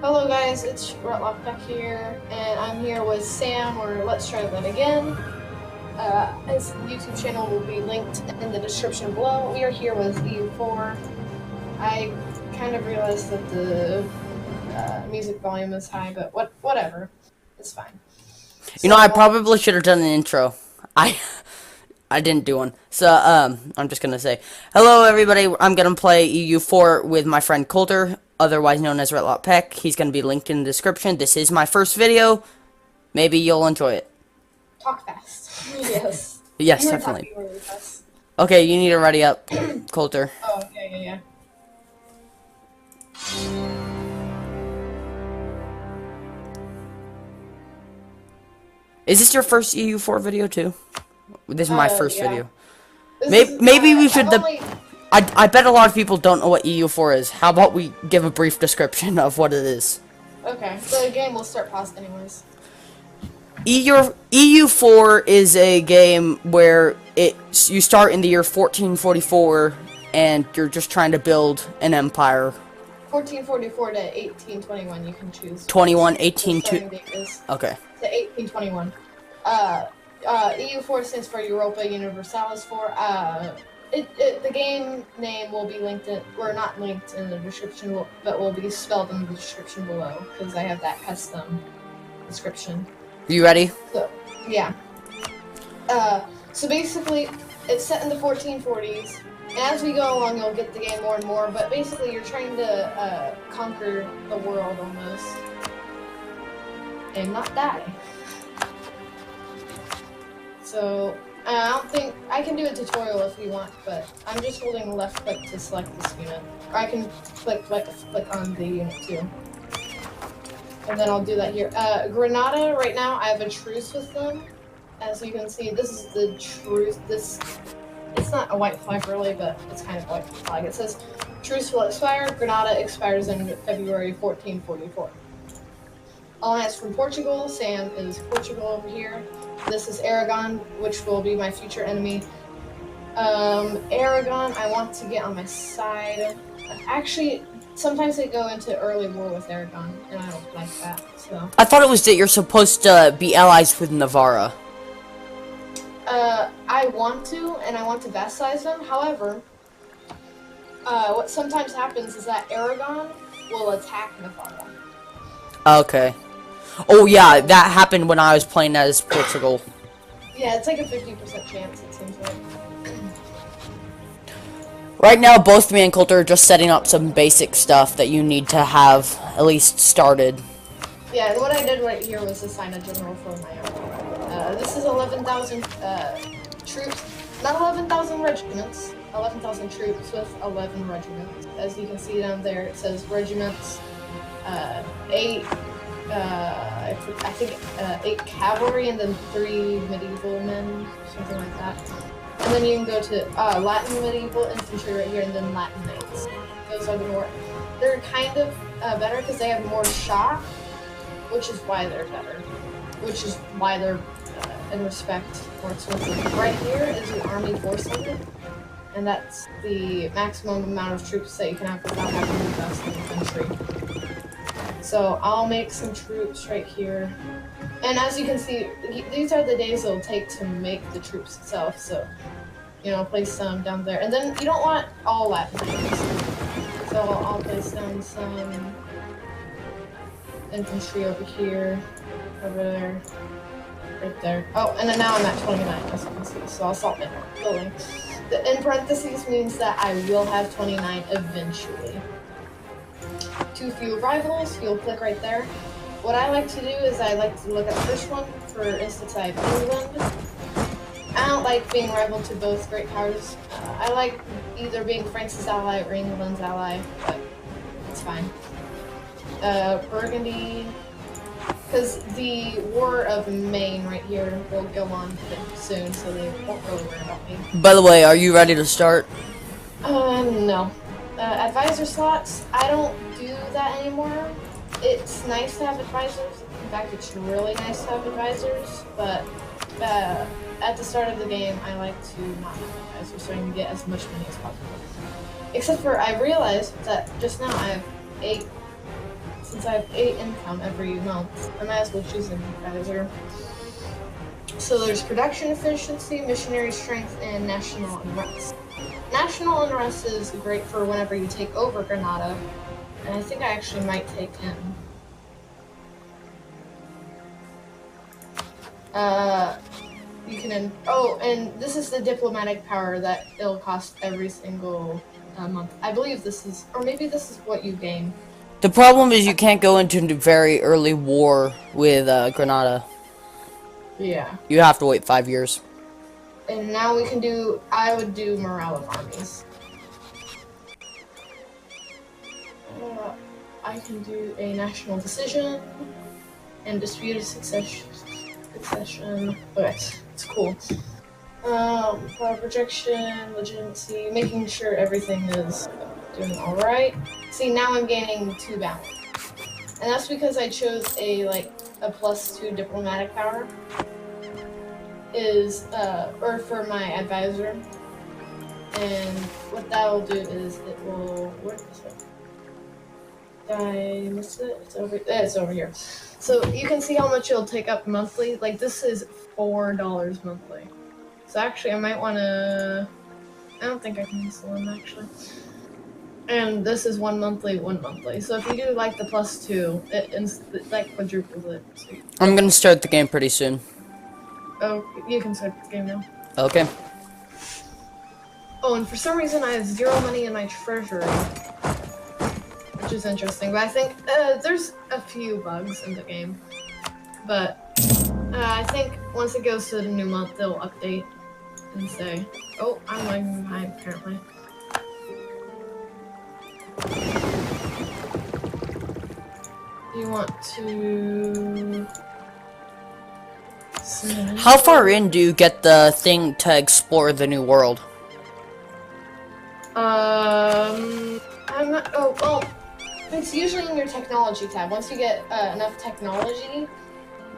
Hello guys, it's RetlocPeck here, and I'm here with Sam, or Let's Try That Again. His YouTube channel will be linked in the description below. We are here with EU4. I kind of realized that the music volume is high, but whatever. It's fine. You know, I probably should have done an intro. I didn't do one. So, I'm just gonna say, hello everybody, I'm gonna play EU4 with my friend Coulter, otherwise known as RetlocPeck. He's gonna be linked in the description. This is my first video. Maybe you'll enjoy it. Talk fast. Yes. Yes, You were definitely. talking really fast. Okay, you need to ready up, Coulter. Oh, yeah. Is this your first EU4 video too? This is my first yeah. video. Maybe we should. I bet a lot of people don't know what EU4 is. How about we give a brief description of what it is? Okay, so the game will start paused anyways. EU4 is a game where you start in the year 1444 and you're just trying to build an empire. 1444 to 1821, you can choose. 21, 18 to... Okay. To 1821. EU4 stands for Europa Universalis 4. The game name will be linked in, or not linked in the description, but will be spelled in the description below, because I have that custom description. You ready? So, yeah. So basically, it's set in the 1440s, and as we go along, you'll get the game more and more, but basically you're trying to conquer the world almost, and not die. So, I don't think, I can do a tutorial if you want, but I'm just holding left click to select this unit. Or I can click on the unit too. And then I'll do that here. Granada, right now, I have a truce with them. As you can see, this is the truce. It's not a white flag really, but it's kind of a white flag. It says, truce will expire. Granada expires in February 1444. Alliance from Portugal. Sam is Portugal over here. This is Aragon, which will be my future enemy. Aragon, I want to get on my side. Actually, sometimes they go into early war with Aragon, and I don't like that, so. I thought it was that you're supposed to be allies with Navarra. I want to, and I want to vassalize them. However, what sometimes happens is that Aragon will attack Navarra. Okay. Oh yeah, that happened when I was playing as Portugal. Yeah, it's like a 50% chance, it seems like. Right now, both me and Coulter are just setting up some basic stuff that you need to have at least started. Yeah, what I did right here was assign a general for my army. This is 11,000 troops, not 11,000 regiments, 11,000 troops with 11 regiments. As you can see down there, it says regiments, 8 cavalry, and then 3 medieval men, something like that. And then you can go to Latin medieval infantry right here, and then Latin knights. Those are the more, they're kind of better because they have more shot, which is why they're better. Which is why they're, in respect, more expensive. Right here is the army force limit, and that's the maximum amount of troops that you can have without having to invest in infantry. So I'll make some troops right here. And as you can see, these are the days it'll take to make the troops itself, so, you know, place some down there. And then you don't want all Latin knights. So I'll place down some infantry over here, over there, right there. Oh, and then now I'm at 29, as you can see, so I'll stop building. The in parentheses means that I will have 29 eventually. Too few rivals, you'll click right there. What I like to do is I like to look at the first one. For instance, I have England. I don't like being rival to both great powers. I like either being France's ally or England's ally, but it's fine. Burgundy, because the War of Maine right here will go on soon, so they won't really worry about me. By the way, are you ready to start? No. Advisor slots, I don't do that anymore. It's nice to have advisors. In fact, it's really nice to have advisors, but at the start of the game, I like to not have advisors so I can get as much money as possible. Except for I realized that just now I have 8 since I have 8 income every month, I might as well choose an advisor. So there's production efficiency, missionary strength, and national unrest. National unrest is great for whenever you take over Granada, and I think I actually might take him. You can, oh, and this is the diplomatic power that it'll cost every single month. I believe this is, or maybe this is what you gain. The problem is you can't go into the very early war with Granada. Yeah. You have to wait 5 years. And now we can do, I would do morale of armies. I can do a national decision and disputed succession. Okay, it's cool. Power projection, legitimacy, making sure everything is doing alright. See, now I'm gaining 2 balance. And that's because I chose a +2 diplomatic power. Or for my advisor. And what that will do is it will, where is it? Did I miss it? It's over here. So you can see how much it'll take up monthly. Like this is $4 monthly. So actually I might want to, I don't think I can install them actually. And this is one monthly. So if you do like the +2, it like quadruples it. So I'm gonna start the game pretty soon. oh, you can start the game now. Okay. Oh, and for some reason I have 0 money in my treasury. Which is interesting, but I think there's a few bugs in the game. But I think once it goes to the new month, they'll update and say, oh, I'm lagging behind apparently. You want to... How far in do you get the thing to explore the new world? I'm not, oh, well, it's usually in your technology tab. Once you get enough technology,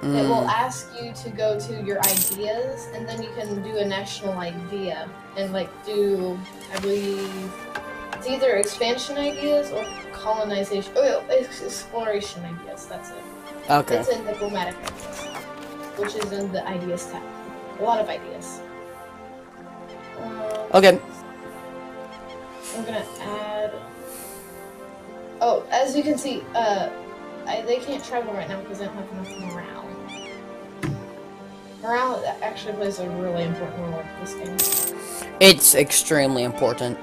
it will ask you to go to your ideas, and then you can do a national idea, and like do, I believe, it's either expansion ideas or colonization, exploration ideas, that's it. Okay. It's in diplomatic ideas, which is in the ideas tab. A lot of ideas. Okay. I'm gonna add... Oh, as you can see, they can't travel right now because they don't have enough morale. Morale actually plays a really important role in this game. It's extremely important.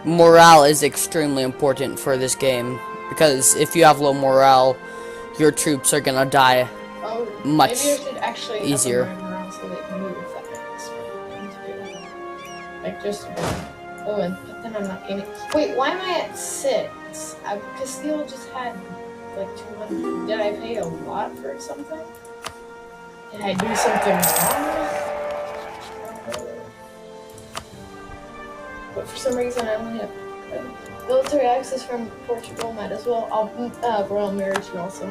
Morale is extremely important for this game, because if you have low morale, your troops are gonna die much maybe I should actually easier. up my morale so they can move. That makes sense too. Like just a bit. Oh, and then I'm not gaining. Wait, why am I at 6? Castile just had like 200. Did I pay a lot for something? Did I do something wrong? But for some reason I only have military access from Portugal. Might as well. I'll royal marriage you also.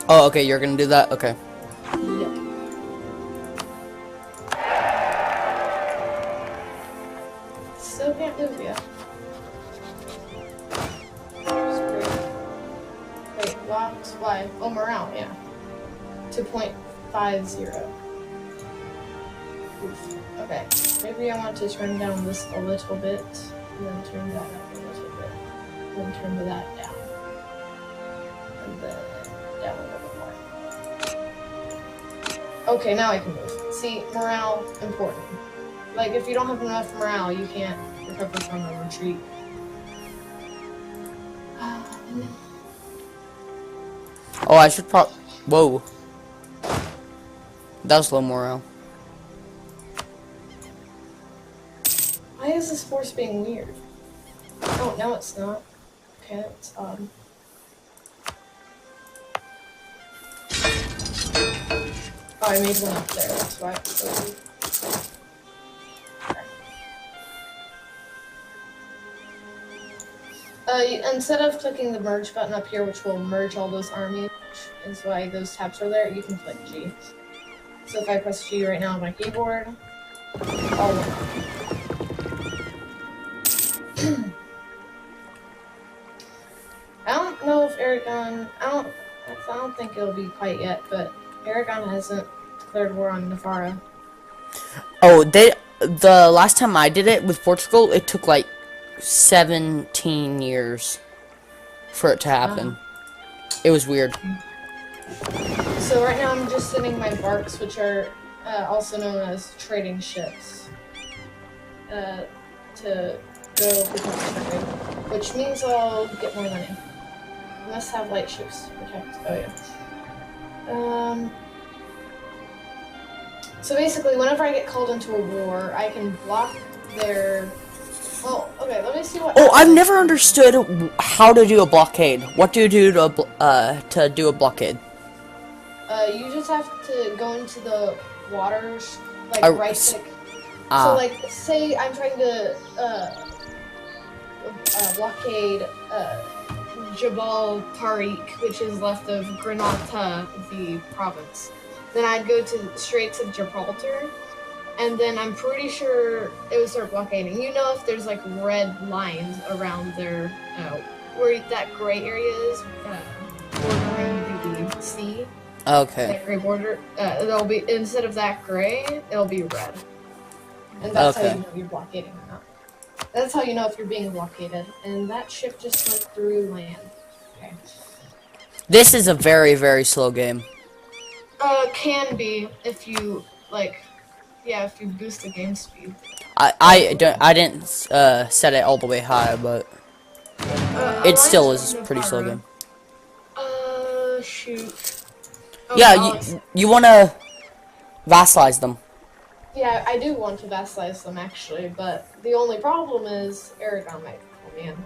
Oh, okay, you're gonna do that? Okay. Yep. Still can't move yet. Wait, locked? Why? Oh, morale, yeah. 2.50. Oof. Okay, maybe I want to turn down this a little bit, and then turn that up a little bit, and then turn that down, and then down a little bit more. Okay, now I can move. See, morale, important. Like, if you don't have enough morale, you can't recover from a retreat. Oh, I should whoa. That was low morale. Why is this force being weird? Oh, no it's not. Okay, that's odd. Oh, I made one up there, that's why it's so weird. Instead of clicking the merge button up here, which will merge all those armies, which is why those tabs are there, you can click G. So if I press G right now on my keyboard, all one army. I don't know if Aragon. I don't think it'll be quite yet, but Aragon hasn't declared war on Navarra. Oh, the last time I did it with Portugal, it took like 17 years for it to happen. It was weird. So right now I'm just sending my barks, which are also known as trading ships, to go protect trade, which means I'll get more money. I must have light ships to protect. Oh yeah. So basically, whenever I get called into a war, I can block their. Well, okay. Let me see what. Oh, I've never understood how to do a blockade. What do you do to do a blockade? You just have to go into the waters, like right click. So like, say I'm trying to blockade Jabal Tariq, which is left of Granada, the province. Then I'd go to the Straits of Gibraltar, and then I'm pretty sure it would start blockading. You know, if there's like red lines around their, where that gray area is, bordering the sea. Okay. That gray border, it'll be, instead of that gray, it'll be red. And that's how you know you're blockading or not. That's how you know if you're being blockaded. And that ship just went through land. Okay. This is a very, very slow game. Can be if you like, yeah, if you boost the game speed. I didn't set it all the way high, but it still is a pretty slow game. Shoot. Oh, Yeah, you want to vassalize them. Yeah, I do want to vassalize them actually, but the only problem is Aragon might pull me in.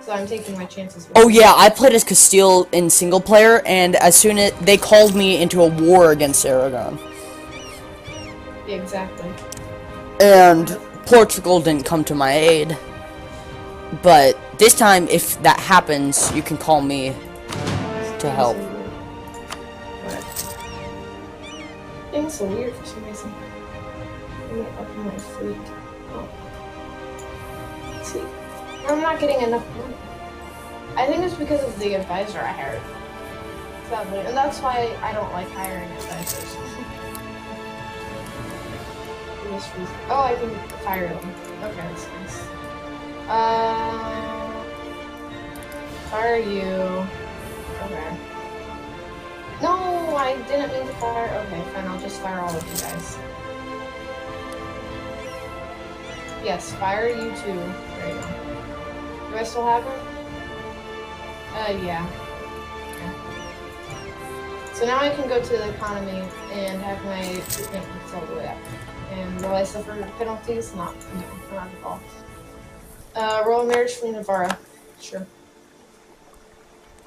So I'm taking my chances with Oh yeah, I played as Castile in single player, and as soon as they called me into a war against Aragon. Yeah, exactly. And Portugal didn't come to my aid. But this time, if that happens, you can call me to help. Things so weird for some reason. Up in my fleet. Oh. See, I'm not getting enough money. I think it's because of the advisor I hired. Sadly, and that's why I don't like hiring advisors. For this reason. Oh, I can fire them. Okay, that's nice. Fire you. Okay. No, I didn't mean to fire. Okay, fine. I'll just fire all of you guys. Yes, fire you too. There you go. Do I still have them? Yeah. Okay. So now I can go to the economy and have my troop maintenance all the way up. And will I suffer penalties? Not at all. Royal marriage from Navarra. Sure.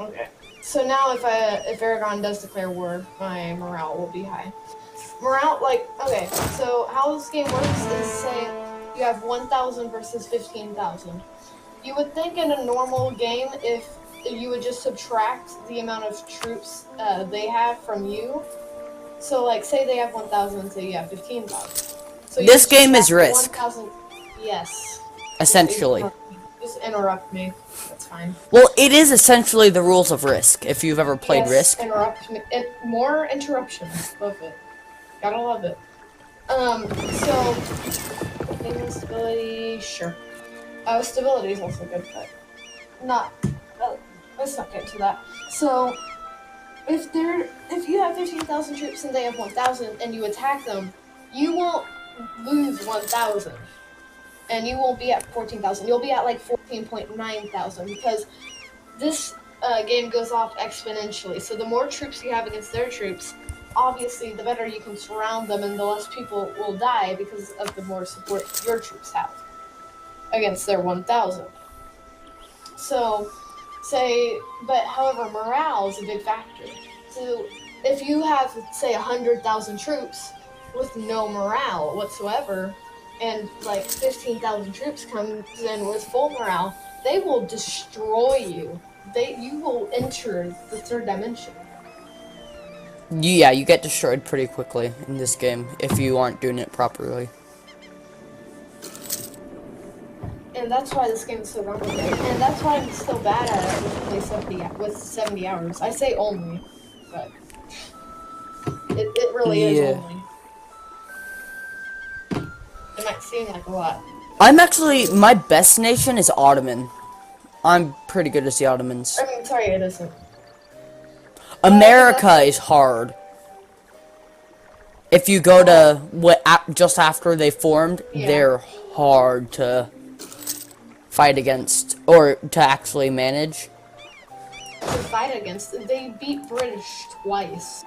Okay. So now if Aragon does declare war, my morale will be high. Morale, like, okay, so how this game works is, say, you have 1,000 versus 15,000. You would think in a normal game, if you would just subtract the amount of troops they have from you. So, like, say they have 1,000, say you have 15,000. So this game is Risk. 1,000. Yes. Essentially. Just interrupt me. That's fine. Well, it is essentially the rules of Risk, if you've ever played Risk. Interrupt me. More interruptions. Love it. Gotta love it. So, stability, sure. Stability is also good, but not. Let's not get to that. So, if you have 15,000 troops and they have 1,000, and you attack them, you won't lose 1,000, and you won't be at 14,000. You'll be at like 14.9 thousand because this game goes off exponentially. So the more troops you have against their troops, obviously, the better you can surround them, and the less people will die because of the more support your troops have against their 1,000. So, however, morale is a big factor. So, if you have, say, 100,000 troops with no morale whatsoever, and like 15,000 troops comes in with full morale, they will destroy you. You will enter the third dimension. Yeah, you get destroyed pretty quickly in this game if you aren't doing it properly. And that's why this game is so complicated. And that's why I'm so bad at it, with 70 hours. I say only, but it really is only. It might seem like a lot. I'm actually, my best nation is Ottoman. I'm pretty good as the Ottomans. I mean, sorry, it isn't. America is hard. If you go to just after they formed, they're hard to fight against or to actually manage. To fight against, they beat British twice.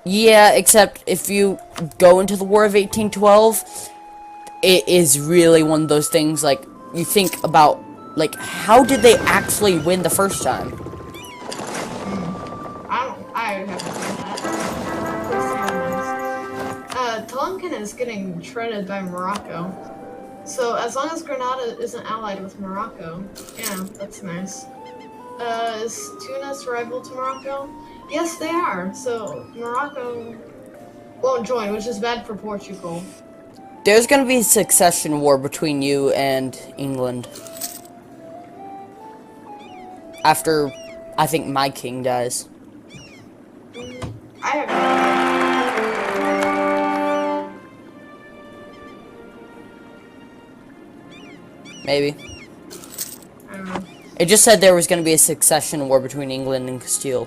Yeah, except if you go into the War of 1812, it is really one of those things, like, you think about, like, how did they actually win the first time? I haven't seen that. Tonkin is getting shredded by Morocco. So, as long as Grenada isn't allied with Morocco, yeah, that's nice. Is Tunis rival to Morocco? Yes, they are. So, Morocco won't join, which is bad for Portugal. There's gonna be a succession war between you and England. After, I think, my king dies. I have Maybe. I don't know. It just said there was gonna be a succession war between England and Castile.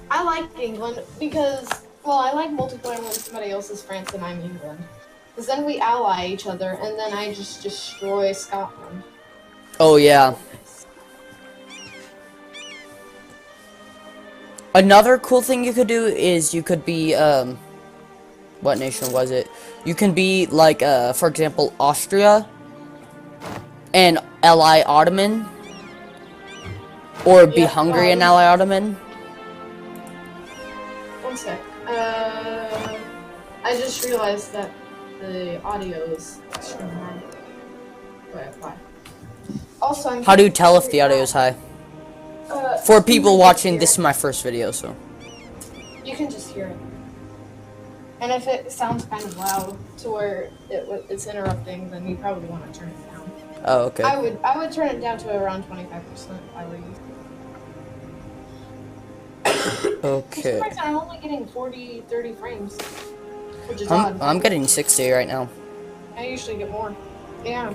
I like England because, well, I like multiplying when somebody else is France and I'm England. Because then we ally each other, and then I just destroy Scotland. Oh, yeah. Another cool thing you could do is you could be, what nation was it? You can be, like, for example, Austria and ally Ottoman. Or be Hungary and ally Ottoman. One sec. I just realized that the audio is extremely high. Wait, why? Also, How do you tell if the audio is high? For people watching, this is my first video, so. You can just hear it. And if it sounds kind of loud to where it's interrupting, then you probably want to turn it down. Oh, okay. I would turn it down to around 25% if I were you. Okay. I'm only getting 30 frames, which is odd. I'm getting 60 right now. I usually get more. Yeah.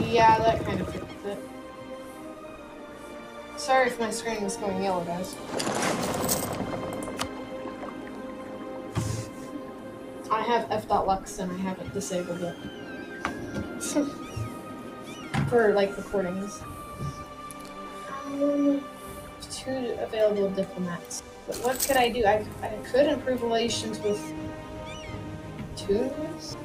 Yeah, that kind of fixed it. Sorry if my screen was going yellow, guys. I have f.lux and I haven't disabled it. For, like, recordings. 2 available diplomats. But what could I do? I could improve relations with Tunis?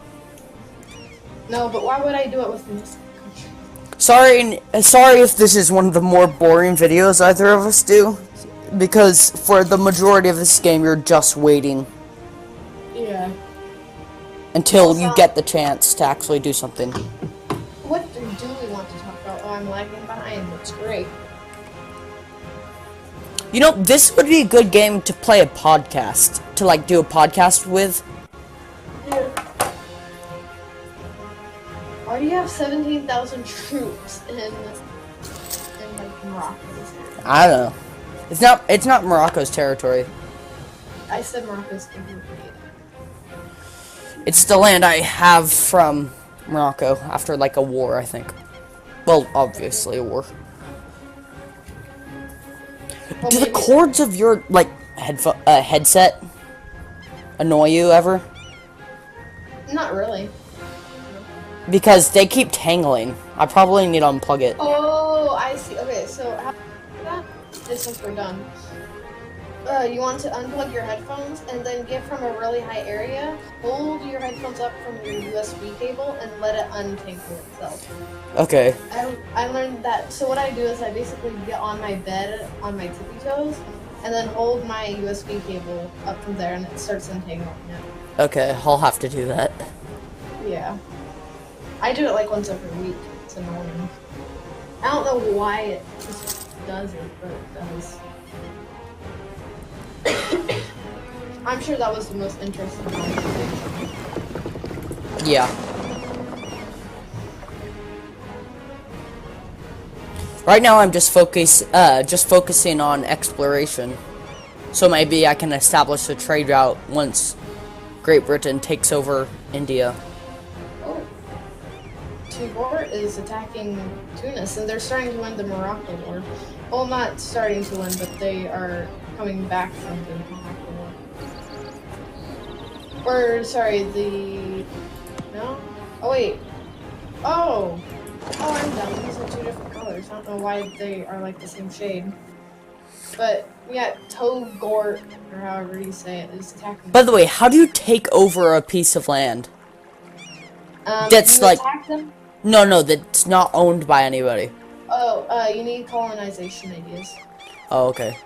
No, but why would I do it with this country? Sorry if this is one of the more boring videos either of us do. Because for the majority of this game, you're just waiting. Yeah. Until you get the chance to actually do something. What do we want to talk about? Oh, I'm lagging behind. It's great. You know, this would be a good game to play a podcast. To, like, do a podcast with. Yeah. Why do you have 17,000 troops in like, Morocco? I don't know. It's not Morocco's territory. I said Morocco's territory. It's the land I have from Morocco after, like, a war, I think. Well, obviously a war. Well, do the cords of your, like, headset annoy you ever? Not really. Because they keep tangling. I probably need to unplug it. Oh, I see. Okay, so how do you do that? Just since we're done. You want to unplug your headphones and then get from a really high area, hold your headphones up from your USB cable and let it untangle itself. Okay. I learned that, so what I do is I basically get on my bed on my tippy toes and then hold my USB cable up from there and it starts untangling it. Okay, I'll have to do that. Yeah. I do it like once every week. It's annoying. I don't know why it just does it, but it does. I'm sure that was the most interesting conversation. Yeah. Right now, I'm just focusing on exploration. So maybe I can establish a trade route once Great Britain takes over India. Oh. Timor is attacking Tunis, and they're starting to win the Morocco War. Well, not starting to win, but they are coming back from the Morocco War. Or, sorry, no? Oh, wait. Oh! Oh, I'm dumb. These are two different colors. I don't know why they are like the same shade. But, yeah, Togort, or however you say it, is attacking. By the way, how do you take over a piece of land? That's you like... attack them? No, that's not owned by anybody. Oh, you need colonization ideas. Oh, okay.